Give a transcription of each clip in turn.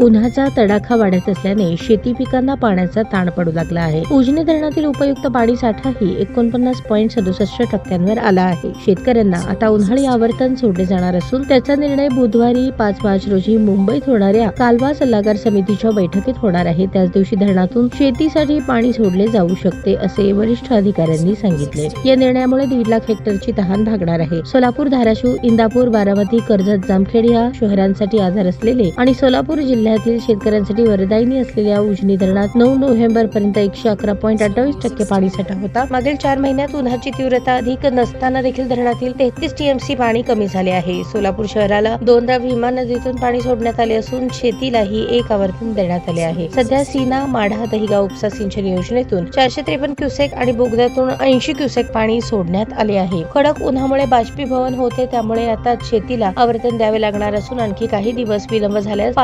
उन्हाचा तडाखा वाढत असल्याने शेती पिकांना पाण्याचा ताण पडू लागला आहे. उजनी धरणातील उपयुक्त पाणी साठाही 49.67% आला आहे. शेतकऱ्यांना आता उन्हाळी आवर्तन सोडले जाणार असून त्याचा निर्णय बुधवारी 5 मार्च रोजी मुंबईत होणाऱ्या कालवा सल्लागार समितीच्या बैठकीत होणार आहे. त्याच दिवशी धरणातून शेतीसाठी पाणी सोडले जाऊ शकते असे वरिष्ठ अधिकाऱ्यांनी सांगितले. या निर्णयामुळे 1.5 लाख हेक्टरची तहान भागणार आहे. सोलापूर, धाराशिव, इंदापूर, बारामती, कर्जत, जामखेड या शहरांसाठी आधार असलेले आणि सोलापूर जिल्ह्यातील शेतकऱ्यांसाठी वरदायिनी असलेल्या उजनी धरणात 9 नोव्हेंबर पर्यंत 111.28% पाणीसाठा होता. मागील 4 महिन्यात उन्हाची तीव्रता अधिक नसताना देखील धरणातील 33 टीएमसी पाणी कमी झाले आहे. सोलापूर शहराला 2दा भीमा नदीतून पाणी सोडण्यात आले असून शेतीलाही एक आवर्तन देण्यात आले आहे. सध्या सीना, माढा, दहिगाव उपसा सिंचन योजनेतून 453 क्युसेक आणि बोगद्यातून 80 क्युसेक पाणी सोडण्यात आले आहे. कडक उन्हामुळे बाष्पीभवन होते, त्यामुळे आता शेतीला आवर्तन द्यावे लागणार असून आणखी काही दिवस विलंब झाल्यास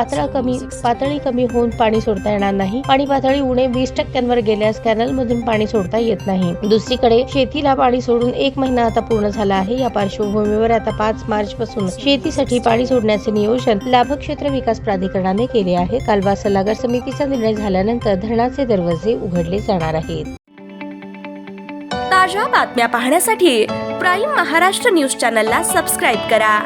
पातळी कमी होऊन पाणी सोडता येणार नाही. पाणी पातळी उणे 20% गेल्यास कॅनल मधून पाणी सोडता येत नाही. दुसरीकडे शेतीला पाणी सोडून 1 महिना आता पूर्ण झाला आहे. या पार्श्वभूमीवर आता 5 मार्च पासून शेतीसाठी पाणी सोडण्याचे नियोजन लाभक्षेत्र विकास प्राधिकरणाने केले आहे. कालवा सल्लागार समितीचा निर्णय झाल्यानंतर धरणाचे दरवाजे उघडले जाणार आहेत. ताज्या बातम्या पाहण्यासाठी प्राईम महाराष्ट्र न्यूज चॅनलला सबस्क्राईब करा.